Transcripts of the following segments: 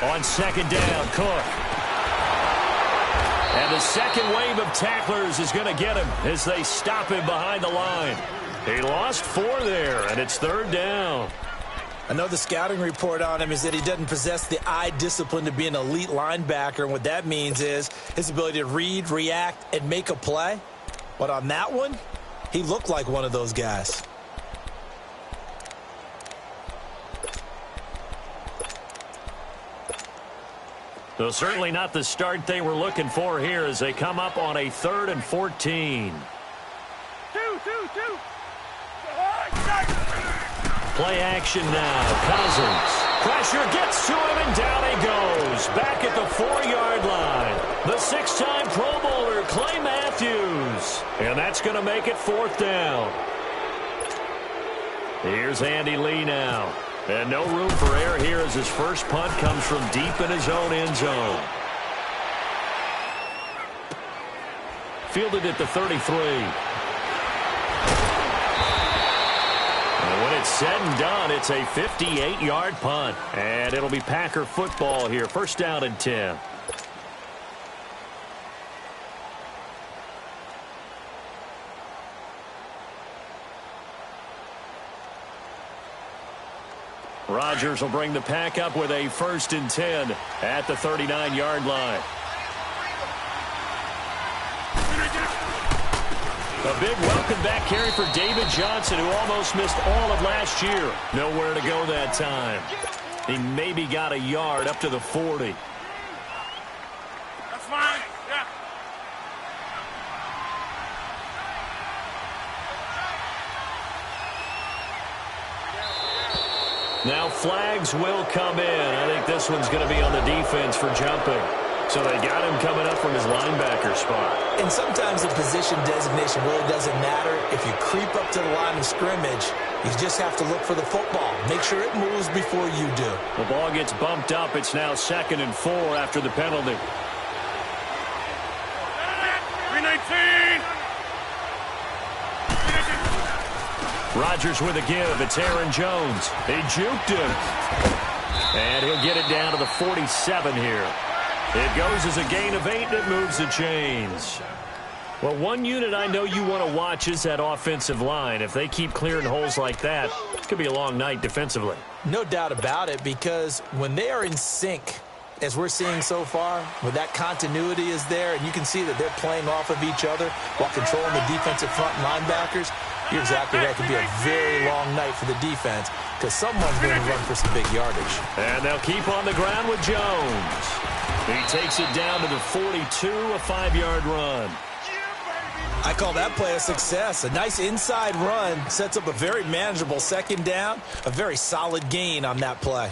On second down, Cook. And the second wave of tacklers is going to get him as they stop him behind the line. He lost 4 there, and it's third down. I know the scouting report on him is that he doesn't possess the eye discipline to be an elite linebacker. And what that means is his ability to read, react, and make a play. But on that one, he looked like one of those guys. So certainly not the start they were looking for here as they come up on a 3rd and 14. Play action now. Cousins. Pressure gets to him, and down he goes. Back at the 4-yard line. The 6-time Pro Bowler, Clay Matthews. And that's going to make it 4th down. Here's Andy Lee now. And no room for error here as his first punt comes from deep in his own end zone. Fielded at the 33. And when it's said and done, it's a 58-yard punt. And it'll be Packer football here. First down and 10. Rodgers will bring the pack up with a 1st and 10 at the 39-yard line. A big welcome back carry for David Johnson, who almost missed all of last year. Nowhere to go that time. He maybe got a yard up to the 40. That's fine. Yeah. Now flags will come in. I think this one's going to be on the defense for jumping. So they got him coming up from his linebacker spot. And sometimes the position designation really doesn't matter. If you creep up to the line of scrimmage, you just have to look for the football. Make sure it moves before you do. The ball gets bumped up. It's now 2nd and 4 after the penalty. 319. Rodgers with a give. It's Aaron Jones. He juked him. And he'll get it down to the 47 here. It goes as a gain of 8, and it moves the chains. Well, one unit I know you want to watch is that offensive line. If they keep clearing holes like that, it could be a long night defensively. No doubt about it, because when they are in sync, as we're seeing so far, when that continuity is there, and you can see that they're playing off of each other while controlling the defensive front linebackers, you're exactly right. It could be a very long night for the defense because someone's going to run for some big yardage. And they'll keep on the ground with Jones. He takes it down to the 42, a 5-yard run. I call that play a success. A nice inside run sets up a very manageable 2nd down, a very solid gain on that play.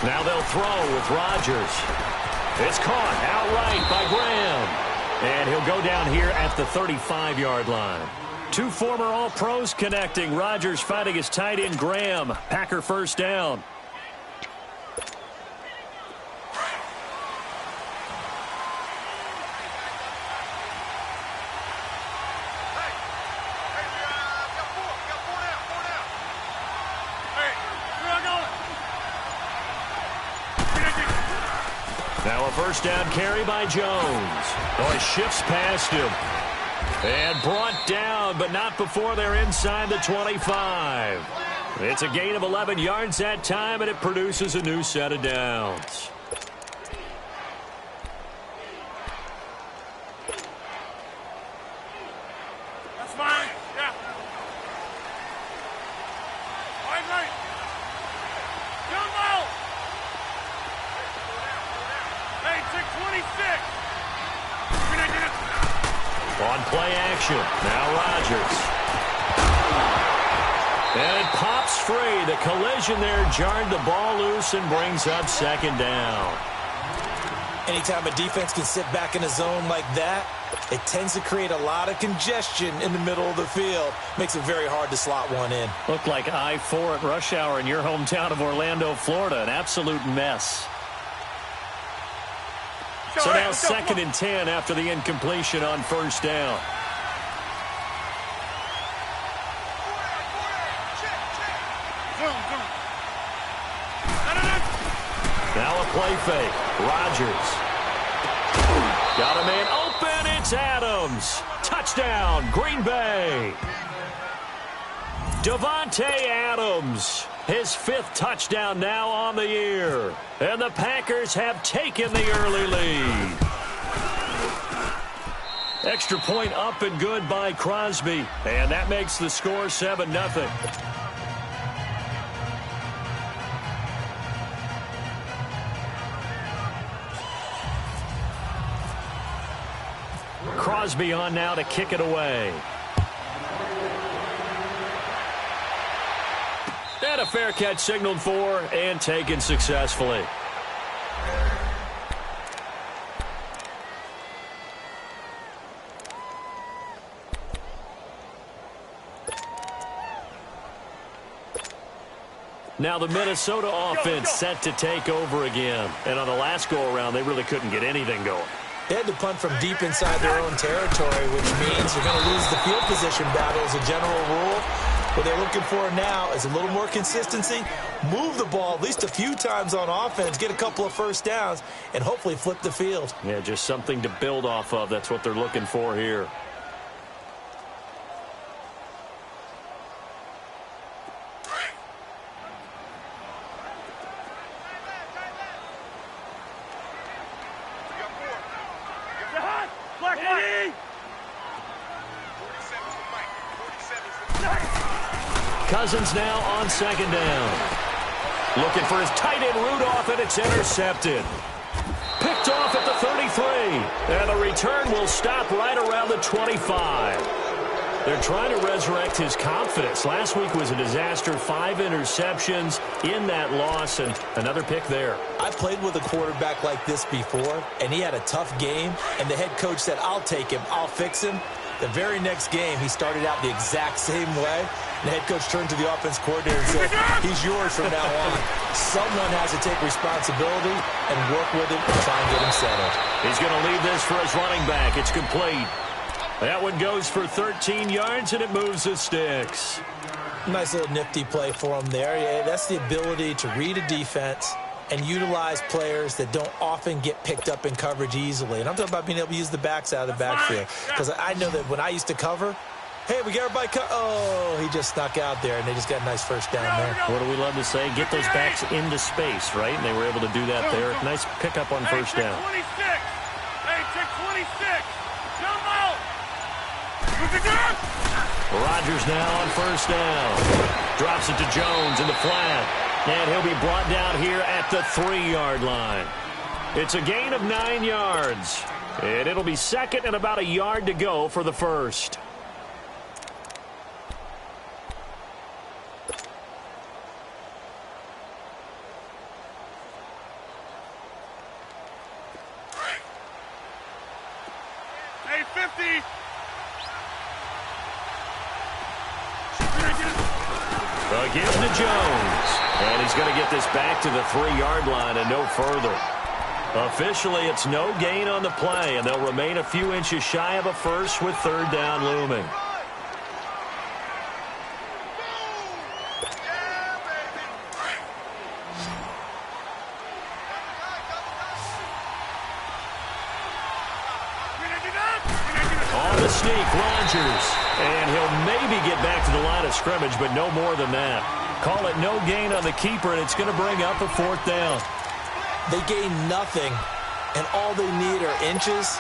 Now they'll throw with Rodgers. It's caught outright by Graham. And he'll go down here at the 35-yard line. 2 former All-Pros connecting. Rodgers fighting his tight end Graham. Packer first down. Now a first down carry by Jones. Oh, he shifts past him. And brought down, but not before they're inside the 25. It's a gain of 11 yards that time, and it produces a new set of downs. That's fine. Yeah. Right. Jumbo. Hey, 626. On play action, now Rodgers. And it pops free. The collision there jarred the ball loose and brings up 2nd down. Anytime a defense can sit back in a zone like that, it tends to create a lot of congestion in the middle of the field. Makes it very hard to slot one in. Looked like I-4 at rush hour in your hometown of Orlando, Florida. An absolute mess. So now 2nd and 10 after the incompletion on first down. Now a play fake. Rodgers. Got a man open. It's Adams. Touchdown, Green Bay. Davante Adams. His 5th touchdown now on the year. And the Packers have taken the early lead. Extra point up and good by Crosby. And that makes the score 7-0. Crosby on now to kick it away. And a fair catch signaled for and taken successfully. Now the Minnesota offense set to take over again. And on the last go-around, they really couldn't get anything going. They had to punt from deep inside their own territory, which means you're going to lose the field position battle as a general rule. What they're looking for now is a little more consistency, move the ball at least a few times on offense, get a couple of first downs, and hopefully flip the field. Yeah, just something to build off of. That's what they're looking for here. Cousins now on 2nd down. Looking for his tight end Rudolph, and it's intercepted. Picked off at the 33. And the return will stop right around the 25. They're trying to resurrect his confidence. Last week was a disaster. 5 interceptions in that loss, and another pick there. I played with a quarterback like this before, and he had a tough game, and the head coach said, I'll take him, I'll fix him. The very next game, he started out the exact same way. The head coach turned to the offense coordinator and said, he's yours from now on. Someone has to take responsibility and work with him and try and get him settled. He's going to leave this for his running back. It's complete. That one goes for 13 yards, and it moves the sticks. Nice little nifty play for him there. Yeah, that's the ability to read a defense and utilize players that don't often get picked up in coverage easily. And I'm talking about being able to use the backs out of the backfield. Because I know that when I used to cover, hey, we got everybody oh, he just snuck out there, and they just got a nice first down there. What do we love to say? Get those backs into space, right? And they were able to do that there. Nice pickup on first down. 26. Hey, check 26. Jump out. Rodgers now on first down. Drops it to Jones in the flat. And he'll be brought down here at the 3-yard line. It's a gain of 9 yards. And it'll be 2nd and about a yard to go for the first. Hey, 50. Again to Jones. And he's going to get this back to the 3-yard line and no further. Officially, it's no gain on the play, and they'll remain a few inches shy of a first with 3rd down looming. On the sneak, Rodgers. And he'll maybe get back to the line of scrimmage, but no more than that. Call it no gain on the keeper, and it's going to bring up a 4th down. They gain nothing, and all they need are inches.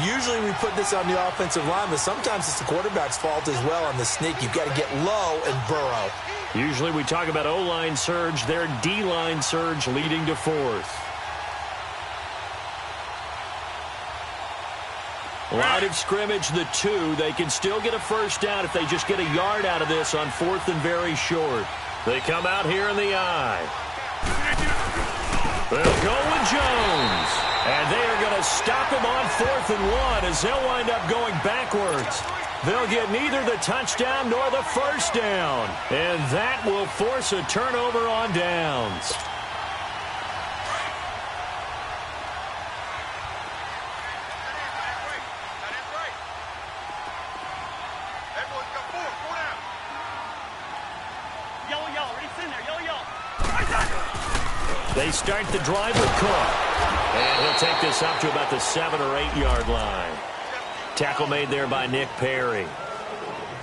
Usually we put this on the offensive line, but sometimes it's the quarterback's fault as well on the sneak. You've got to get low and burrow. Usually we talk about O-line surge, their D-line surge leading to 4th. Line of scrimmage, the 2. They can still get a first down if they just get a yard out of this on 4th and very short. They come out here in the I. They'll go with Jones. And they are going to stop him on 4th and 1 as they'll wind up going backwards. They'll get neither the touchdown nor the first down. And that will force a turnover on downs. They start the drive with Cook. And he'll take this up to about the 7 or 8 yard line. Tackle made there by Nick Perry.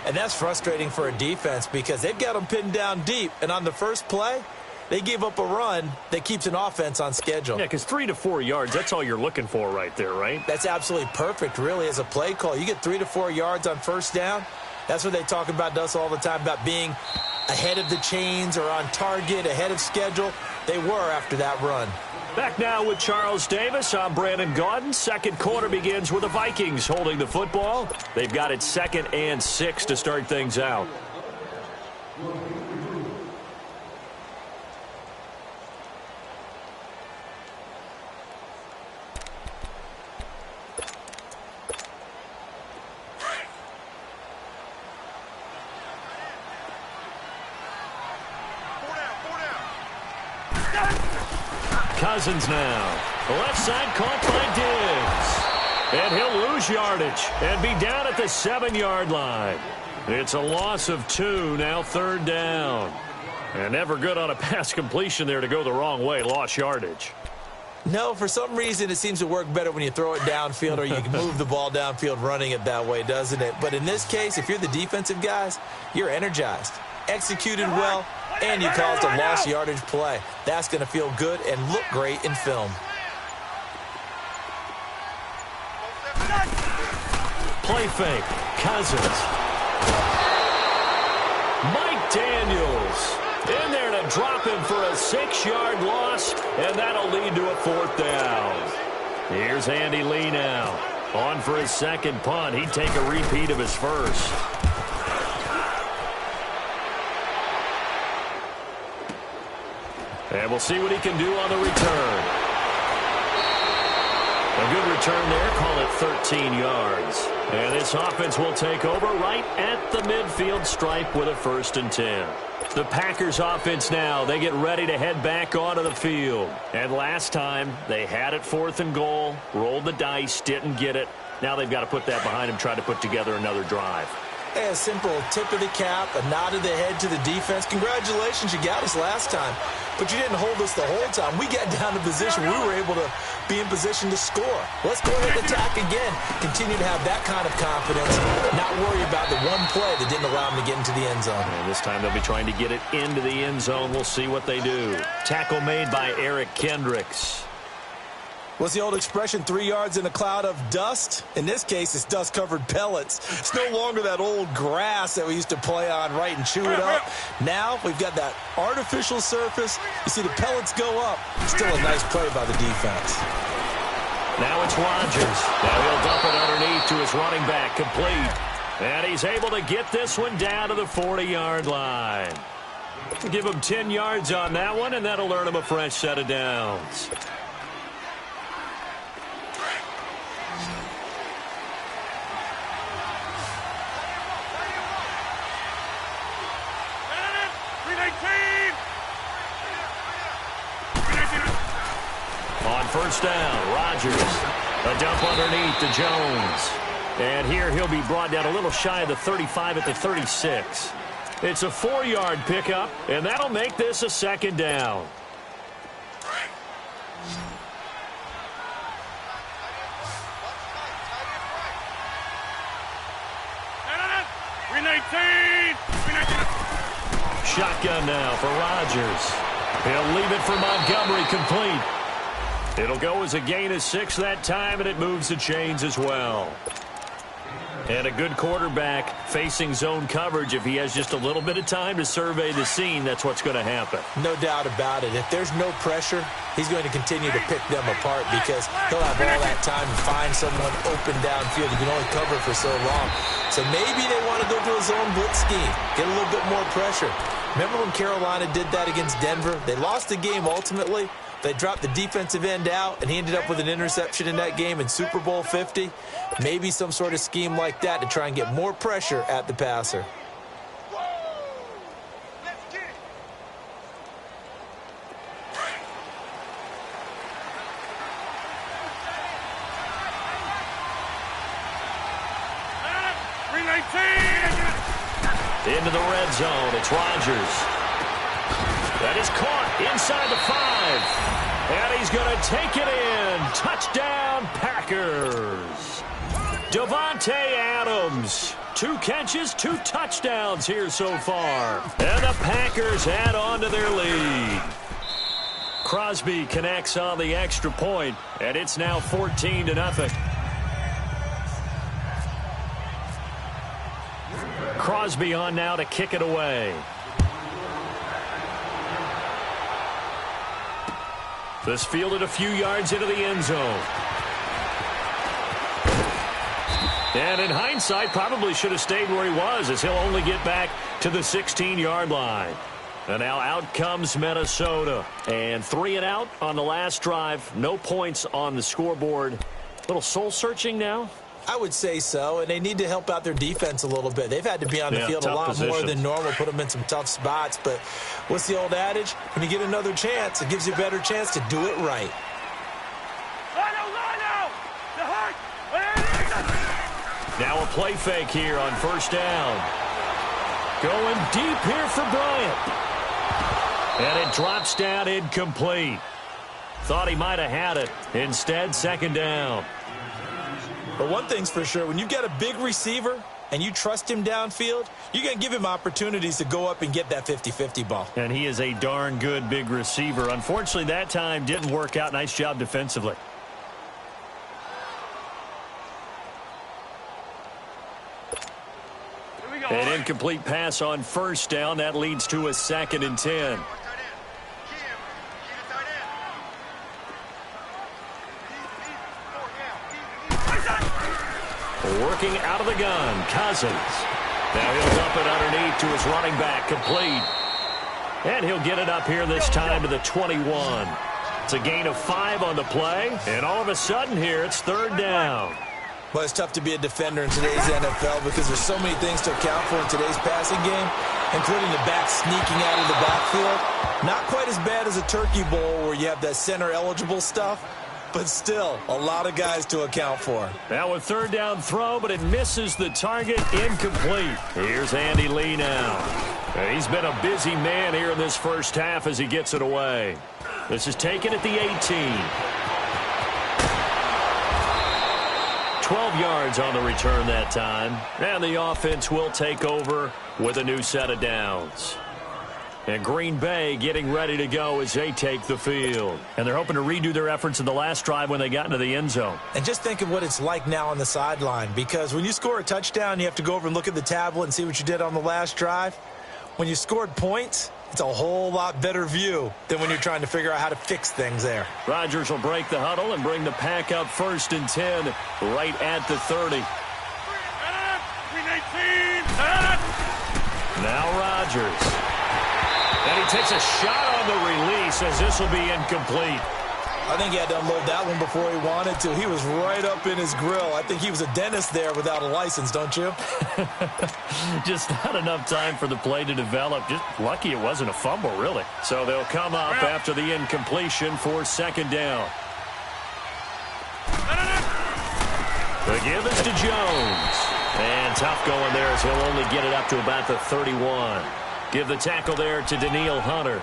And that's frustrating for a defense because they've got them pinned down deep. And on the first play, they gave up a run that keeps an offense on schedule. Yeah, because 3 to 4 yards, that's all you're looking for right there, right? That's absolutely perfect, really, as a play call. You get 3 to 4 yards on first down. That's what they talk about us all the time, about being ahead of the chains or on target, ahead of schedule. They were after that run. Back now with Charles Davis. I'm Brandon Gaudin. Second quarter begins with the Vikings holding the football. They've got it 2nd and 6 to start things out. Cousins now. Left side caught by Diggs. And he'll lose yardage and be down at the 7-yard line. It's a loss of 2, now 3rd down. And never good on a pass completion there to go the wrong way. Lost yardage. No, for some reason it seems to work better when you throw it downfield or you can move the ball downfield running it that way, doesn't it? But in this case, if you're the defensive guys, you're energized, executed well, and you caused a lost yardage play. That's going to feel good and look great in film. Play fake. Cousins. Mike Daniels in there to drop him for a 6-yard loss, and that'll lead to a 4th down. Here's Andy Lee now. On for his second punt. He'd take a repeat of his first. And we'll see what he can do on the return. A good return there. Call it 13 yards. And this offense will take over right at the midfield stripe with a 1st and 10. The Packers offense now. They get ready to head back onto the field. And last time, they had it 4th and goal, rolled the dice, didn't get it. Now they've got to put that behind them, try to put together another drive. A simple tip of the cap, a nod of the head to the defense. Congratulations, you got us last time. But you didn't hold us the whole time. We got down to position. We were able to be in position to score. Let's go ahead and attack again. Continue to have that kind of confidence. Not worry about the one play that didn't allow them to get into the end zone. And this time they'll be trying to get it into the end zone. We'll see what they do. Tackle made by Eric Kendricks. What's the old expression, 3 yards in a cloud of dust? In this case, it's dust-covered pellets. It's no longer that old grass that we used to play on, right, and chew it up. Now we've got that artificial surface. You see the pellets go up. Still a nice play by the defense. Now it's Rodgers. Now he'll dump it underneath to his running back, complete. And he's able to get this one down to the 40-yard line. Give him 10 yards on that one, and that'll earn him a fresh set of downs. On first down, Rodgers. A dump underneath to Jones. And here he'll be brought down a little shy of the 35 at the 36. It's a 4-yard pickup, and that'll make this a 2nd down. Shotgun now for Rodgers. He'll leave it for Montgomery, complete. It'll go as a gain of 6 that time, and it moves the chains as well. And a good quarterback facing zone coverage. If he has just a little bit of time to survey the scene, that's what's going to happen. No doubt about it. If there's no pressure, he's going to continue to pick them apart because he'll have all that time to find someone open downfield. You can only cover for so long. So maybe they want to go to a zone blitz scheme, get a little bit more pressure. Remember when Carolina did that against Denver? They lost the game ultimately, They dropped the defensive end out, and he ended up with an interception in that game in Super Bowl 50. Maybe some sort of scheme like that to try and get more pressure at the passer. Into the red zone, it's Rodgers. That is caught inside the 5. And he's going to take it in. Touchdown, Packers. Davante Adams. 2 catches, 2 touchdowns here so far. And the Packers add on to their lead. Crosby connects on the extra point, and it's now 14-0. Crosby on now to kick it away. This fielded a few yards into the end zone. And in hindsight, probably should have stayed where he was, as he'll only get back to the 16-yard line. And now out comes Minnesota. And 3 and out on the last drive. No points on the scoreboard. A little soul-searching now? I would say so, and they need to help out their defense a little bit. They've had to be on the field a lot more than normal, put them in some tough spots. But what's the old adage? When you get another chance, it gives you a better chance to do it right. Now a play fake here on first down. Going deep here for Bryant. And it drops down incomplete. Thought he might have had it. Instead, second down. But one thing's for sure, when you've got a big receiver and you trust him downfield, you're going to give him opportunities to go up and get that 50-50 ball. And he is a darn good big receiver. Unfortunately, that time didn't work out. Nice job defensively. An incomplete pass on first down. That leads to a 2nd and 10. Working out of the gun, Cousins. Now he'll dump it underneath to his running back, complete. And he'll get it up here this time to the 21. It's a gain of 5 on the play, and all of a sudden here it's 3rd down. Well, it's tough to be a defender in today's NFL because there's so many things to account for in today's passing game, including the back sneaking out of the backfield. Not quite as bad as a turkey bowl where you have that center-eligible stuff, but still a lot of guys to account for. Now a 3rd down throw, but it misses the target, incomplete. Here's Andy Lee now. And he's been a busy man here in this first half as he gets it away. This is taken at the 18. 12 yards on the return that time. And the offense will take over with a new set of downs. And Green Bay getting ready to go as they take the field. And they're hoping to redo their efforts in the last drive when they got into the end zone. And just think of what it's like now on the sideline, because when you score a touchdown, you have to go over and look at the tablet and see what you did on the last drive. When you scored points, it's a whole lot better view than when you're trying to figure out how to fix things there. Rodgers will break the huddle and bring the pack up 1st and 10 right at the 30. Now Rodgers. And he takes a shot on the release as this will be incomplete. I think he had to unload that one before he wanted to. He was right up in his grill. I think he was a dentist there without a license, don't you? Just not enough time for the play to develop. Just lucky it wasn't a fumble, really. So they'll come up after the incompletion for 2nd down. The give is to Jones. And tough going there as he'll only get it up to about the 31. Give the tackle there to Danielle Hunter.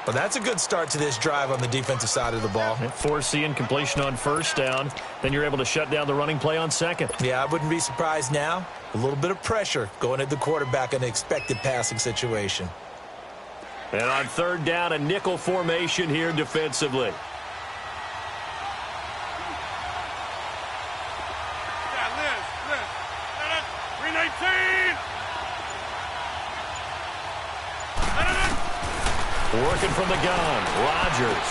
Well, that's a good start to this drive on the defensive side of the ball. Force the incompletion on first down. Then you're able to shut down the running play on second. Yeah, I wouldn't be surprised now. A little bit of pressure going at the quarterback in an expected passing situation. And on 3rd down, a nickel formation here defensively. Working from the gun, Rodgers.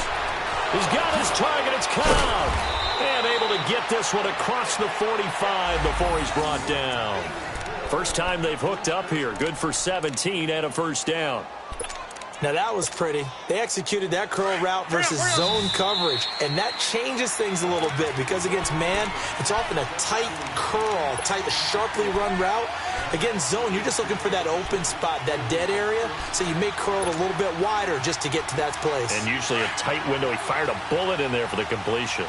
He's got his target, it's Cobb. And able to get this one across the 45 before he's brought down. First time they've hooked up here. Good for 17 and a 1st down. Now that was pretty. They executed that curl route versus zone coverage, and that changes things a little bit because against man, it's often a tight curl, tight, sharply run route. Against zone, you're just looking for that open spot, that dead area, so you may curl it a little bit wider just to get to that place. And usually a tight window. He fired a bullet in there for the completion.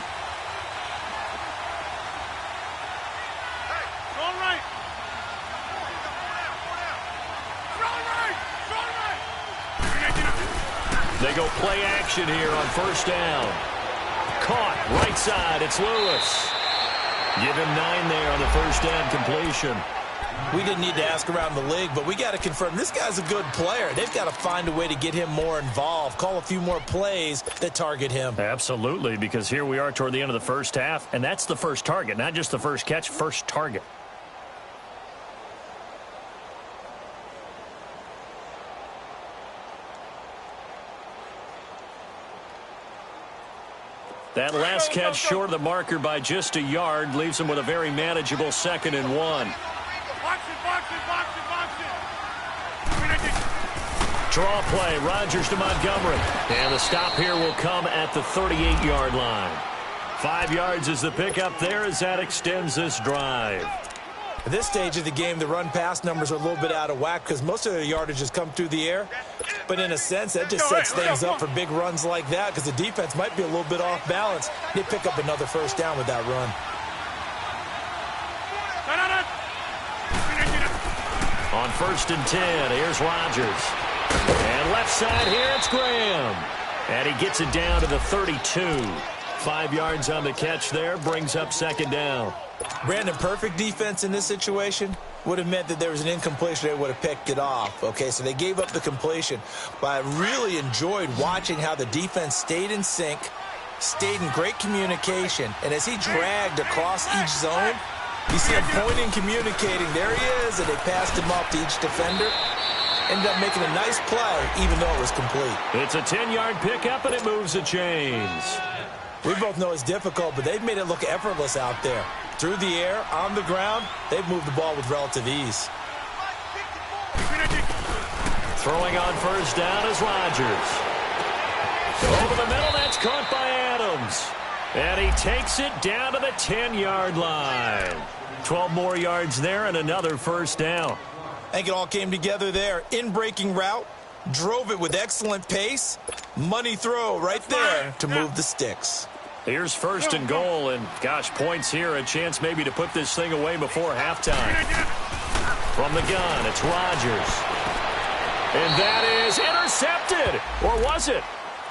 They go play action here on first down. Caught, right side, it's Lewis. Give him 9 there on the first down completion. We didn't need to ask around the league, but we got to confirm this guy's a good player. They've got to find a way to get him more involved, call a few more plays that target him. Absolutely, because here we are toward the end of the first half, and that's the first target, not just the first catch, first target. That last catch short of the marker by just a yard leaves him with a very manageable 2nd and 1. Box it. Draw play, Rodgers to Montgomery. And the stop here will come at the 38-yard line. 5 yards is the pickup there as that extends this drive. At this stage of the game, the run-pass numbers are a little bit out of whack because most of their yardage has come through the air. But in a sense, that just sets things up for big runs like that because the defense might be a little bit off balance. They pick up another first down with that run. On 1st and 10, here's Rodgers. And left side here, it's Graham. And he gets it down to the 32. 5 yards on the catch there, brings up 2nd down. Brandon, perfect defense in this situation would have meant that there was an incompletion. They would have picked it off. Okay, so they gave up the completion. But I really enjoyed watching how the defense stayed in sync, stayed in great communication. And as he dragged across each zone, you see him pointing, communicating. There he is, and they passed him off to each defender. Ended up making a nice play, even though it was complete. It's a 10-yard pickup, and it moves the chains. We both know it's difficult, but they've made it look effortless out there. Through the air, on the ground, they've moved the ball with relative ease. Throwing on first down is Rodgers. Over the middle, that's caught by Adams. And he takes it down to the 10-yard line. 12 more yards there and another first down. I think it all came together there. In-breaking route, drove it with excellent pace. Money throw right there to move the sticks. Here's 1st and goal, and gosh, points here, a chance maybe to put this thing away before halftime. From the gun, it's Rodgers. And that is intercepted. Or was it?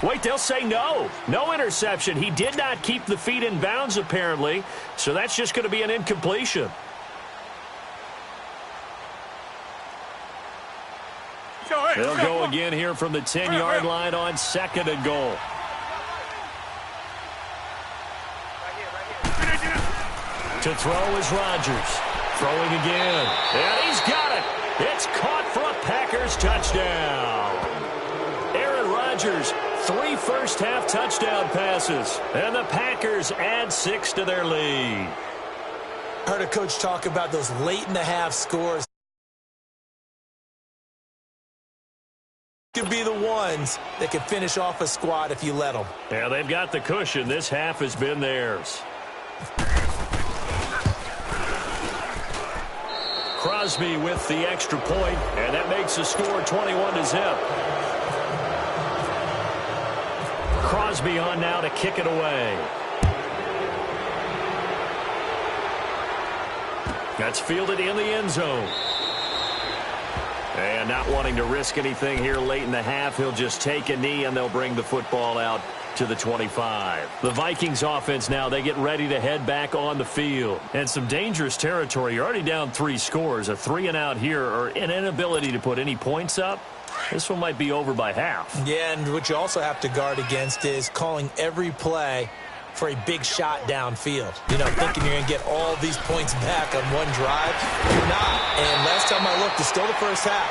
Wait, they'll say no. No interception. He did not keep the feet in bounds, apparently, so that's just going to be an incompletion. They'll go again here from the 10-yard line on 2nd and goal. To throw is Rodgers. Throwing again. And he's got it. It's caught for a Packers touchdown. Aaron Rodgers, 3 first-half touchdown passes. And the Packers add 6 to their lead. I heard a coach talk about those late-in-the-half scores. Could be the ones that could finish off a squad if you let them. Yeah, they've got the cushion. This half has been theirs. Crosby with the extra point, and that makes the score 21-0. Crosby on now to kick it away. That's fielded in the end zone. And not wanting to risk anything here late in the half, he'll just take a knee, and they'll bring the football out to the 25. The Vikings offense now, they get ready to head back on the field. And some dangerous territory. You're already down 3 scores. A 3-and-out here, or an inability to put any points up. This one might be over by half. Yeah, and what you also have to guard against is calling every play for a big shot downfield. You know, thinking you're going to get all these points back on one drive. You're not. And last time I looked, it's still the first half.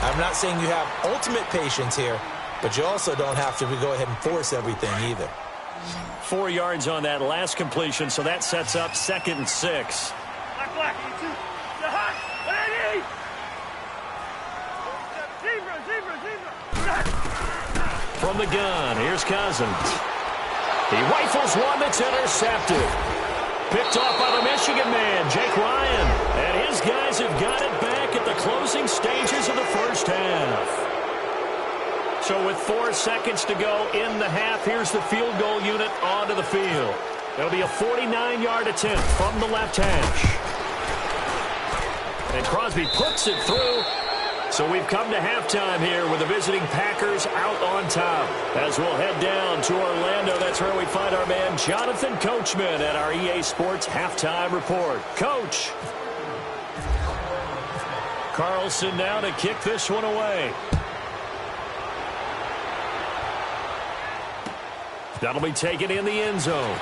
I'm not saying you have ultimate patience here, but you also don't have to go ahead and force everything either. 4 yards on that last completion, so that sets up 2nd and 6. Black, zebra. from the gun. Here's Cousins. He rifles one that's intercepted. Picked off by the Michigan man, Jake Ryan. And his guys have got it back at the closing stages of the first half. So with 4 seconds to go in the half, here's the field goal unit onto the field. It'll be a 49-yard attempt from the left hash. And Crosby puts it through. So we've come to halftime here with the visiting Packers out on top. As we'll head down to Orlando, that's where we find our man Jonathan Coachman at our EA Sports Halftime Report. Coach. Carlson now to kick this one away. That'll be taken in the end zone.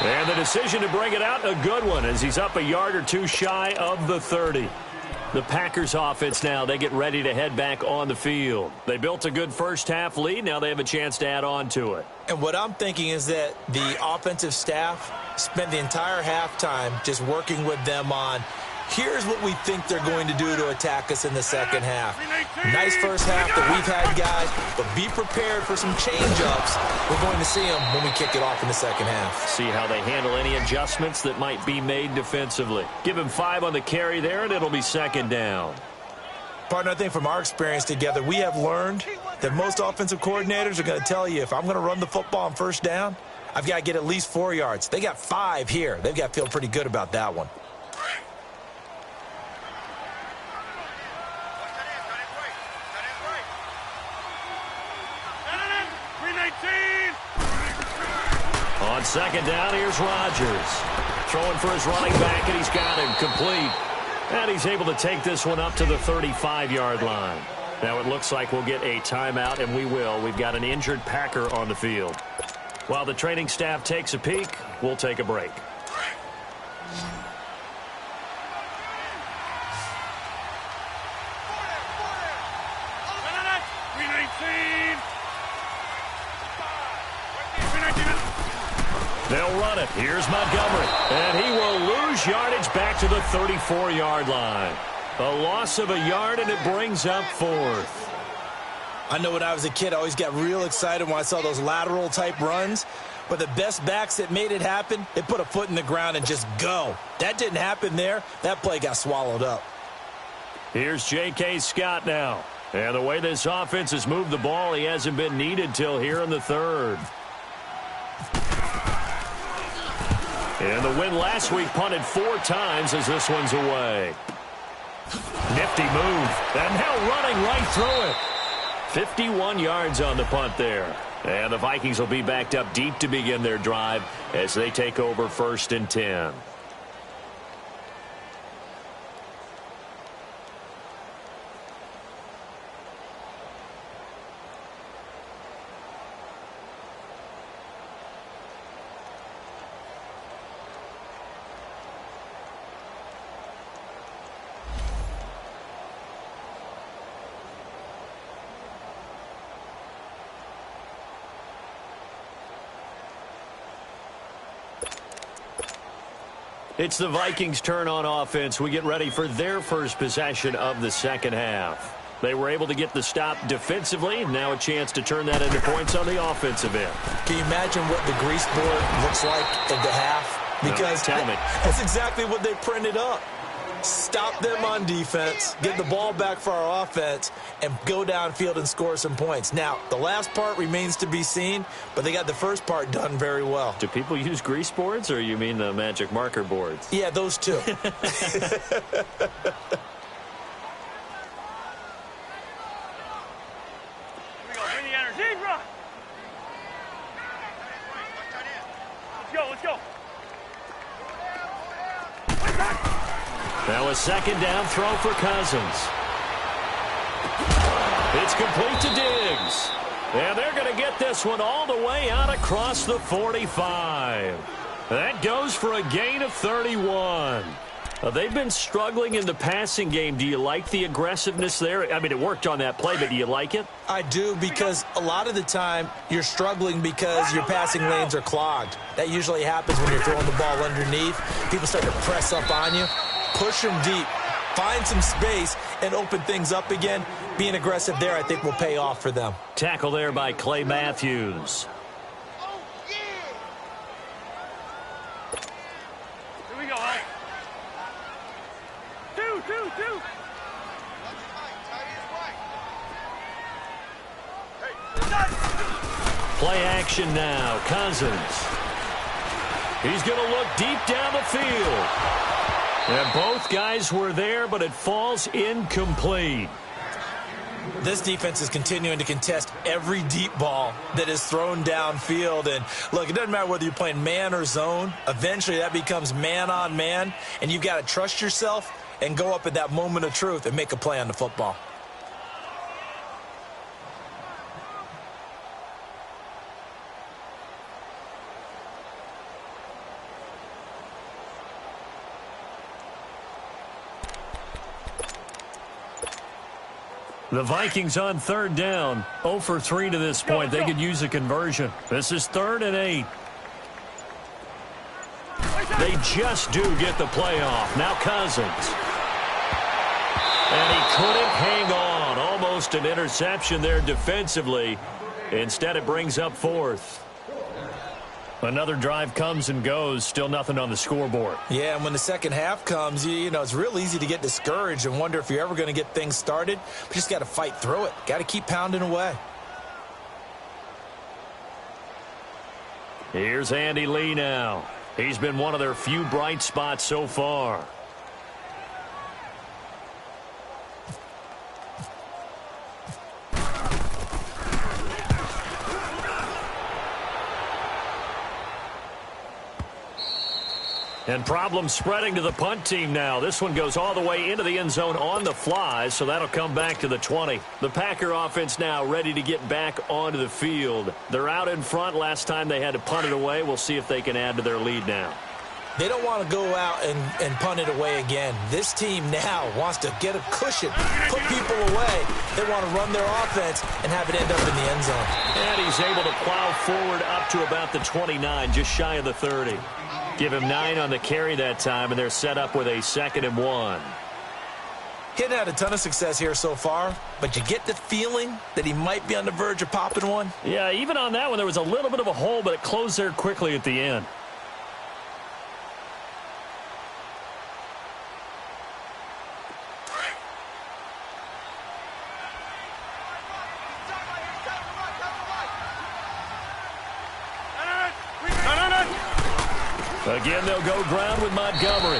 And the decision to bring it out, a good one, as he's up a yard or two shy of the 30. The Packers offense now, they get ready to head back on the field. They built a good first half lead. Now they have a chance to add on to it. And what I'm thinking is that the offensive staff spent the entire halftime just working with them on, here's what we think they're going to do to attack us in the second half. Nice first half that we've had, guys, but be prepared for some change-ups. We're going to see them when we kick it off in the second half. See how they handle any adjustments that might be made defensively. Give him 5 on the carry there, and it'll be second down. Partner, I think from our experience together, we have learned that most offensive coordinators are going to tell you, if I'm going to run the football on first down, I've got to get at least 4 yards. They got 5 here. They've got to feel pretty good about that one. On second down, here's Rodgers. Throwing for his running back, and he's got him complete. And he's able to take this one up to the 35-yard line. Now it looks like we'll get a timeout, and we will. We've got an injured Packer on the field. While the training staff takes a peek, we'll take a break. They'll run it. Here's Montgomery. And he will lose yardage back to the 34-yard line. A loss of a yard, and it brings up 4th. I know when I was a kid, I always got real excited when I saw those lateral-type runs. But the best backs that made it happen, they put a foot in the ground and just go. That didn't happen there. That play got swallowed up. Here's J.K. Scott now. And the way this offense has moved the ball, he hasn't been needed till here in the 3rd. And the win last week punted 4 times as this one's away. Nifty move. And now running right through it. 51 yards on the punt there. And the Vikings will be backed up deep to begin their drive as they take over 1st and 10. It's the Vikings' turn on offense. We get ready for their first possession of the second half. They were able to get the stop defensively. Now a chance to turn that into points on the offensive end. Can you imagine what the grease board looks like at the half? Because tell me. That's exactly what they printed up. Stop them on defense, get the ball back for our offense, and go downfield and score some points. Now, the last part remains to be seen, but they got the first part done very well. Do people use grease boards, or you mean the magic marker boards? Yeah, those two. Here we go. Bring the energy, bro. Let's go. Now a second down throw for Cousins. It's complete to Diggs. And they're going to get this one all the way out across the 45. That goes for a gain of 31. They've been struggling in the passing game. Do you like the aggressiveness there? I mean, it worked on that play, but do you like it? I do, because a lot of the time you're struggling because your passing lanes are clogged. That usually happens when you're throwing the ball underneath. People start to press up on you. Push them deep. Find some space and open things up again, being aggressive there I think will pay off for them. Tackle there by Clay Matthews. Here we go, Hulk. Two. Play action now. Cousins. He's going to look deep down the field. And both guys were there, but it falls incomplete. This defense is continuing to contest every deep ball that is thrown downfield. And, look, it doesn't matter whether you're playing man or zone. Eventually that becomes man on man, and you've got to trust yourself and go up at that moment of truth and make a play on the football. The Vikings on third down, 0 for 3 to this point. They could use a conversion. This is 3rd and 8. They just do get the play off. Now Cousins. And he couldn't hang on. Almost an interception there defensively. Instead, it brings up 4th. Another drive comes and goes. Still nothing on the scoreboard. Yeah, and when the second half comes, you know, it's real easy to get discouraged and wonder if you're ever going to get things started. But you just got to fight through it. Got to keep pounding away. Here's Andy Lee now. He's been one of their few bright spots so far. And problem spreading to the punt team now. This one goes all the way into the end zone on the fly, so that'll come back to the 20. The Packer offense now ready to get back onto the field. They're out in front. Last time they had to punt it away. We'll see if they can add to their lead now. They don't want to go out and punt it away again. This team now wants to get a cushion, put people away. They want to run their offense and have it end up in the end zone. And he's able to plow forward up to about the 29, just shy of the 30. Give him 9 on the carry that time, and they're set up with a 2nd and 1. He hadn't had a ton of success here so far, but you get the feeling that he might be on the verge of popping one. Yeah, even on that one, there was a little bit of a hole, but it closed there quickly at the end. Again, they'll go ground with Montgomery.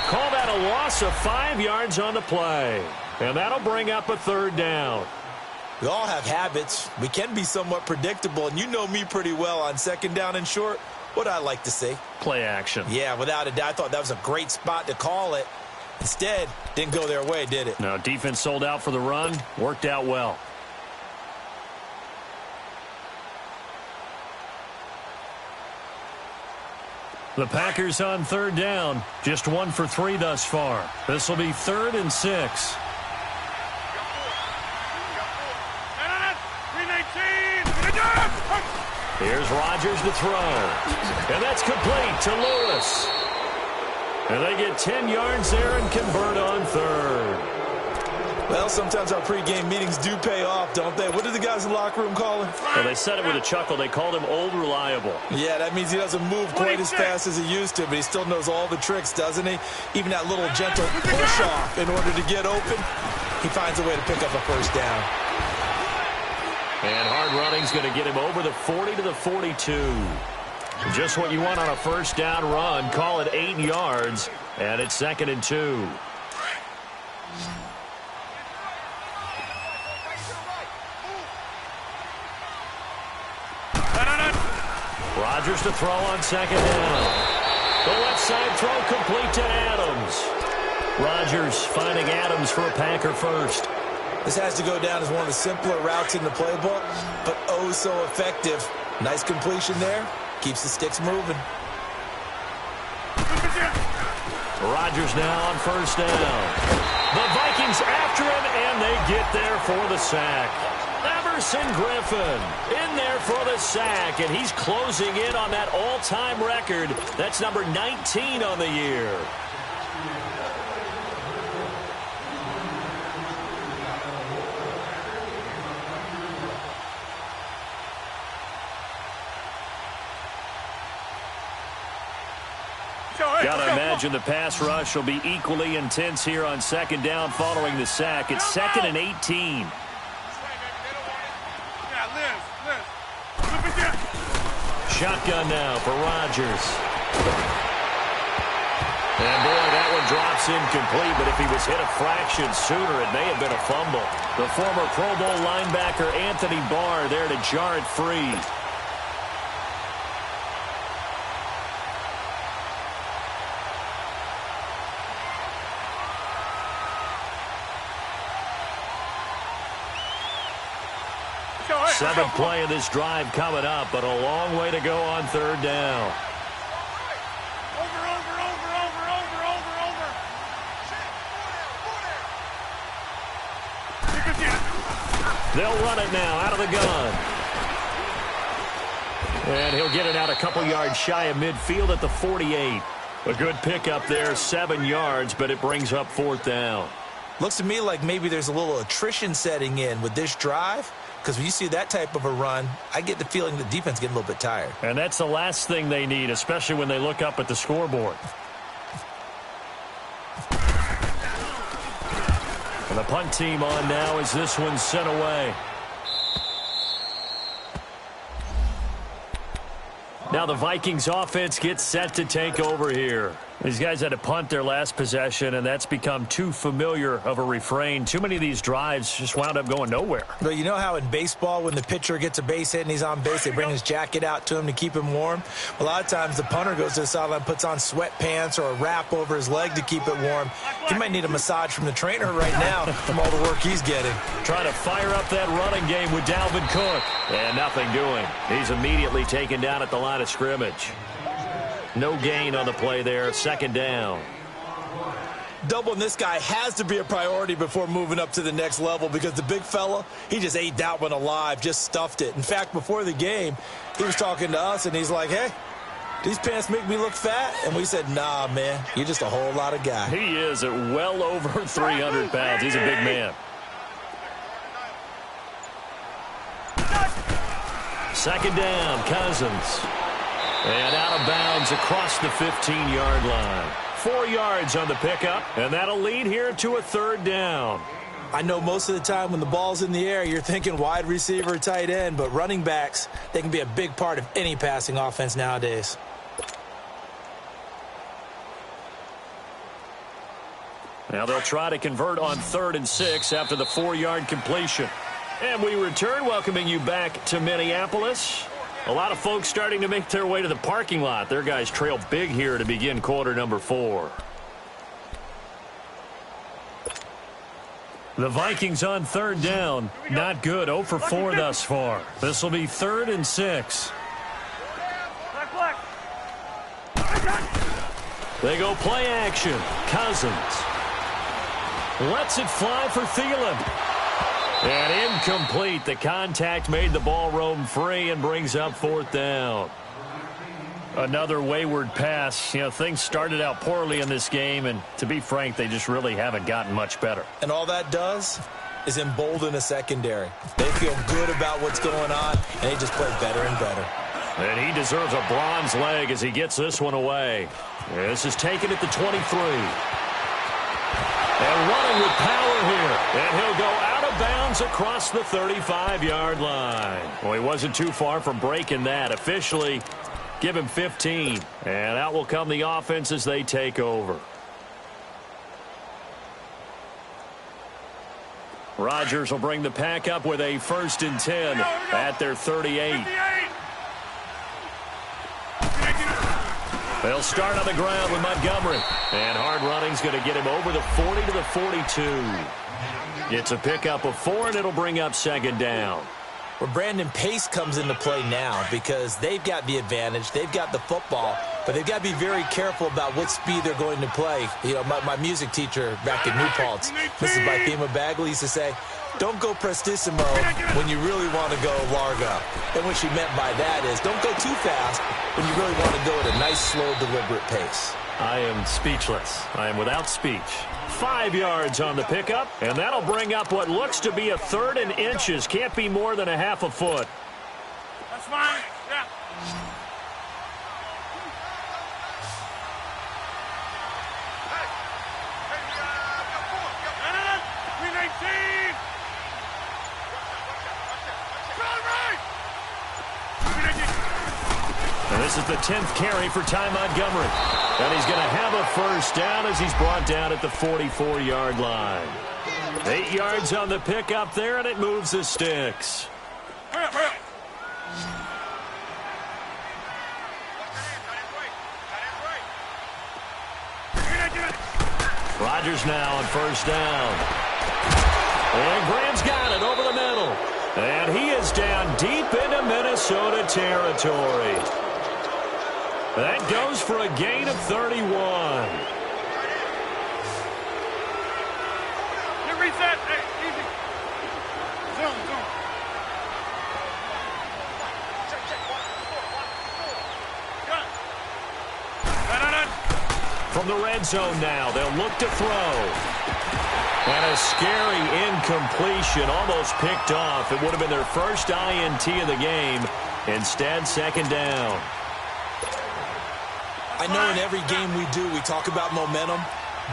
Call that a loss of 5 yards on the play. And that'll bring up a 3rd down. We all have habits. We can be somewhat predictable, and you know me pretty well on 2nd down and short. What I like to see. Play action. Yeah, without a doubt. I thought that was a great spot to call it. Instead, didn't go their way, did it? No, defense sold out for the run. Worked out well. The Packers on 3rd down. Just 1 for 3 thus far. This will be 3rd and 6. Here's Rodgers to throw. And that's complete to Lewis. And they get 10 yards there and convert on 3rd. Well, sometimes our pregame meetings do pay off, don't they? What did the guys in the locker room call him? Well, they said it with a chuckle. They called him Old Reliable. Yeah, that means he doesn't move quite as fast as he used to, but he still knows all the tricks, doesn't he? Even that little gentle push-off in order to get open, he finds a way to pick up a 1st down. And hard running's going to get him over the 40 to the 42. Just what you want on a 1st down run. Call it 8 yards, and it's 2nd and 2. Rodgers to throw on 2nd down. The left side throw complete to Adams. Rodgers finding Adams for a Packer first. This has to go down as one of the simpler routes in the playbook, but oh so effective. Nice completion there. Keeps the sticks moving. Rodgers now on 1st down. The Vikings after him, and they get there for the sack. Everson Griffin in there for the sack, and he's closing in on that all-time record. That's number 19 on the year. Gotta imagine the pass rush will be equally intense here on second down following the sack. It's 2nd and 18. Shotgun now for Rodgers. And boy, that one drops incomplete, but if he was hit a fraction sooner, it may have been a fumble. The former Pro Bowl linebacker Anthony Barr there to jar it free. Seventh play of this drive coming up, but a long way to go on third down. They'll run it now out of the gun. And he'll get it out a couple yards shy of midfield at the 48. A good pickup there, 7 yards, but it brings up fourth down. Looks to me like maybe there's a little attrition setting in with this drive, because when you see that type of a run, I get the feeling the defense getting a little bit tired. And that's the last thing they need, especially when they look up at the scoreboard. And the punt team on now as this one's sent away. Now the Vikings offense gets set to take over here. These guys had to punt their last possession, and that's become too familiar of a refrain. Too many of these drives just wound up going nowhere. But you know how in baseball, when the pitcher gets a base hit and he's on base, they bring his jacket out to him to keep him warm? A lot of times the punter goes to the sideline, puts on sweatpants or a wrap over his leg to keep it warm. He might need a massage from the trainer right now from all the work he's getting. Trying to fire up that running game with Dalvin Cook. And nothing doing. He's immediately taken down at the line of scrimmage. No gain on the play there, second down. Doubling this guy has to be a priority before moving up to the next level, because the big fella, he just ate that one alive, just stuffed it. In fact, before the game, he was talking to us, and he's like, hey, these pants make me look fat? And we said, nah, man, you're just a whole lot of guy. He is at well over 300 pounds. He's a big man. Second down, Cousins. And out of bounds across the 15-yard line. 4 yards on the pickup, and that'll lead here to a third down. I know most of the time when the ball's in the air, you're thinking wide receiver, tight end, but running backs, they can be a big part of any passing offense nowadays. Now they'll try to convert on 3rd and 6 after the 4-yard completion. And we return, welcoming you back to Minneapolis. A lot of folks starting to make their way to the parking lot. Their guys trail big here to begin quarter number 4. The Vikings on third down. Not good. 0 for 4 thus far. This will be 3rd and 6. They go play action. Cousins lets it fly for Thielen. And incomplete. The contact made the ball roam free and brings up fourth down. Another wayward pass. You know, things started out poorly in this game, and to be frank, they just really haven't gotten much better. And all that does is embolden a secondary. They feel good about what's going on, and they just play better and better. And he deserves a bronze leg as he gets this one away. This is taken at the 23. And running with power here. And he'll go out of bounds across the 35-yard line. Well, he wasn't too far from breaking that. Officially, give him 15. And out will come the offense as they take over. Rodgers will bring the pack up with a 1st and 10 at their 38. They'll start on the ground with Montgomery. And hard running's going to get him over the 40 to the 42. It's a pickup of 4, and it'll bring up second down. Well, Brandon, pace comes into play now because they've got the advantage. They've got the football, but they've got to be very careful about what speed they're going to play. You know, my music teacher back in New Paltz, Mrs. Bythema Bagley, used to say, don't go prestissimo when you really want to go largo. And what she meant by that is don't go too fast when you really want to go at a nice, slow, deliberate pace. I am speechless. I am without speech. 5 yards on the pickup, and that'll bring up what looks to be a 3rd and inches. Can't be more than a half a foot. That's fine. Yeah. This is the 10th carry for Ty Montgomery. And he's going to have a first down as he's brought down at the 44-yard line. 8 yards on the pickup there, and it moves the sticks. Hurry up, hurry up. Rodgers now on first down. And Graham's got it over the middle. And he is down deep into Minnesota territory. That goes for a gain of 31. Get reset. Hey, easy. Zoom, zoom. From the red zone now, they'll look to throw. And a scary incompletion, almost picked off. It would have been their first INT of the game. Instead, second down. I know in every game we do, we talk about momentum.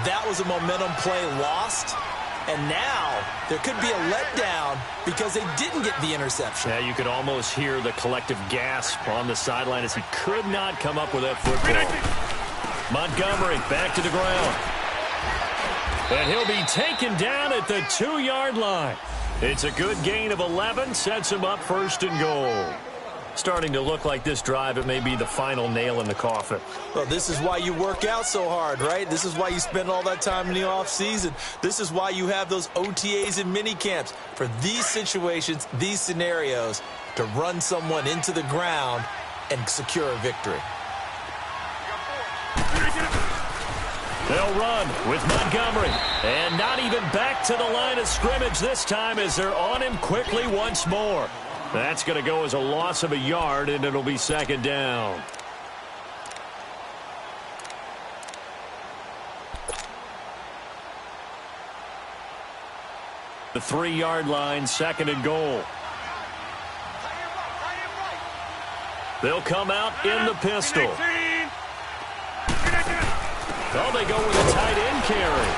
That was a momentum play lost. And now there could be a letdown because they didn't get the interception. Yeah, you could almost hear the collective gasp on the sideline as he could not come up with that football. Montgomery back to the ground. And he'll be taken down at the 2-yard line. It's a good gain of 11, sets him up first and goal. Starting to look like this drive, it may be the final nail in the coffin. Well, this is why you work out so hard, right? This is why you spend all that time in the offseason. This is why you have those OTAs and mini camps. For these situations, these scenarios, to run someone into the ground and secure a victory. They'll run with Montgomery. And not even back to the line of scrimmage this time as they're on him quickly once more. That's going to go as a loss of a yard, and it'll be second down. The 3-yard line, second and goal. They'll come out in the pistol. Oh, they go with a tight end carry.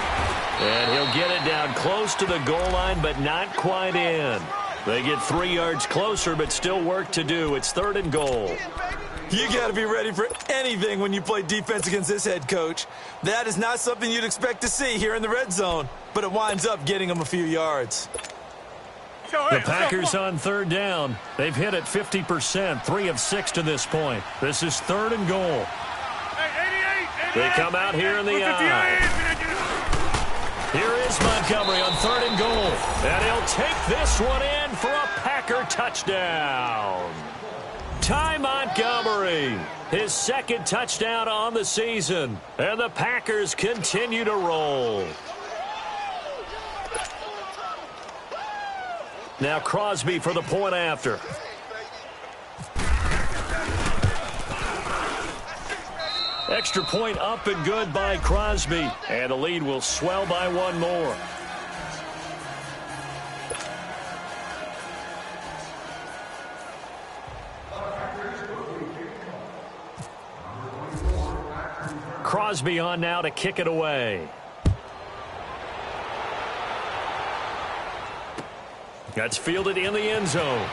And he'll get it down close to the goal line, but not quite in. They get 3 yards closer, but still work to do. It's third and goal. You got to be ready for anything when you play defense against this head coach. That is not something you'd expect to see here in the red zone, but it winds up getting them a few yards. The Packers on third down. They've hit it 50%, 3 of 6 to this point. This is third and goal. They come out here in the eye. Here is Montgomery on third and goal. And he'll take this one in for a Packer touchdown. Ty Montgomery, his second touchdown on the season. And the Packers continue to roll. Now Crosby for the point after. Extra point up and good by Crosby. And the lead will swell by one more. Crosby on now to kick it away. That's fielded in the end zone.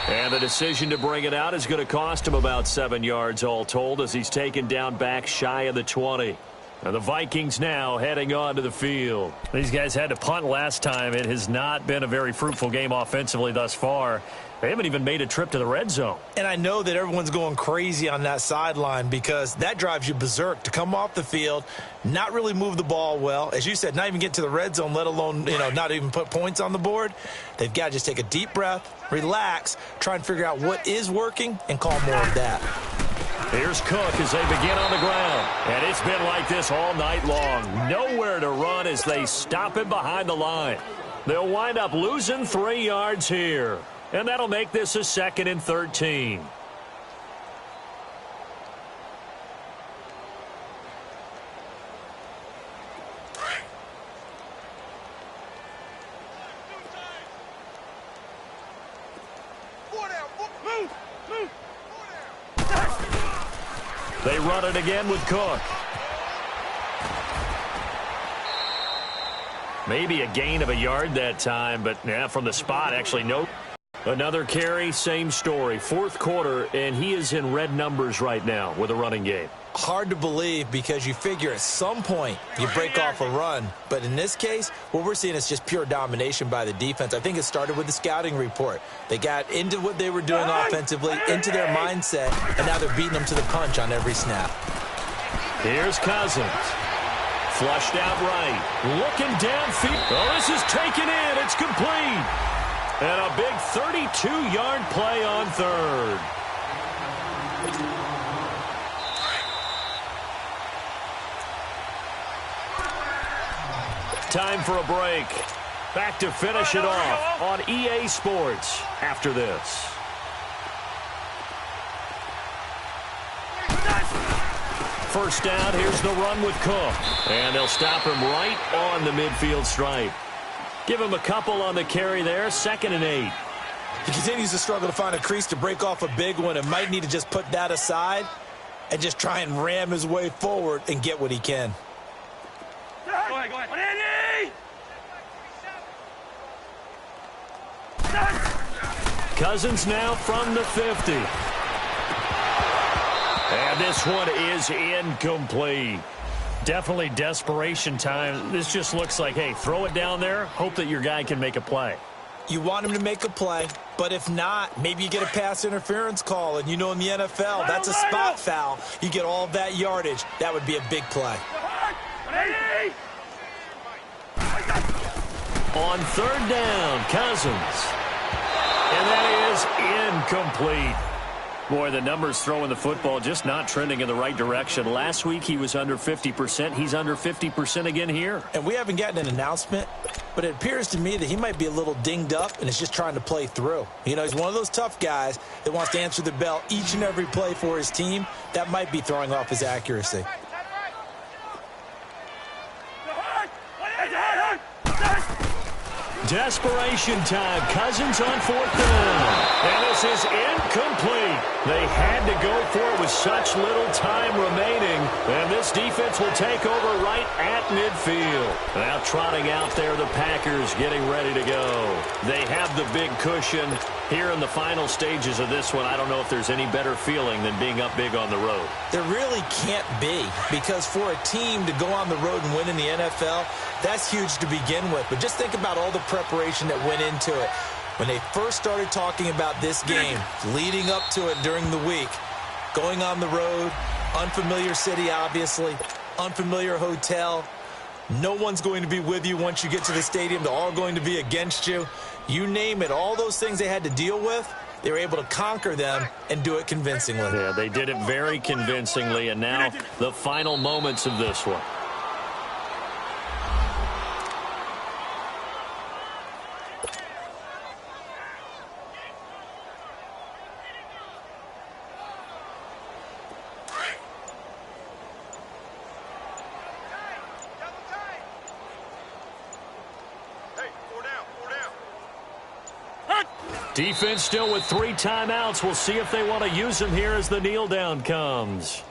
And the decision to bring it out is going to cost him about 7 yards all told as he's taken down back shy of the 20. And the Vikings now heading onto the field. These guys had to punt last time. It has not been a very fruitful game offensively thus far. They haven't even made a trip to the red zone. And I know that everyone's going crazy on that sideline because that drives you berserk to come off the field, not really move the ball well. As you said, not even get to the red zone, let alone, not even put points on the board. They've got to just take a deep breath, relax, try and figure out what is working and call more of that. Here's Cook as they begin on the ground. And it's been like this all night long. Nowhere to run as they stop him behind the line. They'll wind up losing 3 yards here. And that'll make this a 2nd and 13. They run it again with Cook. Maybe a gain of a yard that time, but from the spot, actually no. Another carry, same story. Fourth quarter, and he is in red numbers right now with a running game. Hard to believe because you figure at some point you break off a run. But in this case, what we're seeing is just pure domination by the defense. I think it started with the scouting report. They got into what they were doing offensively, into their mindset, and now they're beating them to the punch on every snap. Here's Cousins. Flushed out right. Looking downfield. Oh, this is taken in. It's complete. And a big 32-yard play on third. Time for a break. Back to finish it off on EA Sports after this. First down, here's the run with Cook. And they'll stop him right on the midfield stripe. Give him a couple on the carry there, 2nd and 8. He continues to struggle to find a crease to break off a big one and might need to just put that aside and just try and ram his way forward and get what he can. Go ahead, go ahead. Cousins now from the 50. And this one is incomplete. Definitely desperation time. This just looks like, hey, throw it down there, hope that your guy can make a play. You want him to make a play, but if not, maybe you get a pass interference call, and you know in the NFL, that's a spot foul. You get all of that yardage. That would be a big play. On third down, Cousins. And that is incomplete. Boy, the numbers throwing the football just not trending in the right direction. Last week he was under 50%. He's under 50% again here. And we haven't gotten an announcement, but it appears to me that he might be a little dinged up and is just trying to play through. You know, he's one of those tough guys that wants to answer the bell each and every play for his team. That might be throwing off his accuracy. Desperation time. Cousins on 4th down. And this is incomplete. They had to go for it with such little time remaining. And this defense will take over right at midfield. Now trotting out there, the Packers getting ready to go. They have the big cushion here in the final stages of this one. I don't know if there's any better feeling than being up big on the road. There really can't be, because for a team to go on the road and win in the NFL, that's huge to begin with. But just think about all the preparation that went into it. When they first started talking about this game, leading up to it during the week, going on the road, unfamiliar city, obviously, unfamiliar hotel. No one's going to be with you once you get to the stadium. They're all going to be against you. You name it, all those things they had to deal with, they were able to conquer them and do it convincingly. Yeah, they did it very convincingly, and now the final moments of this one. Defense still with 3 timeouts. We'll see if they want to use them here as the kneel down comes.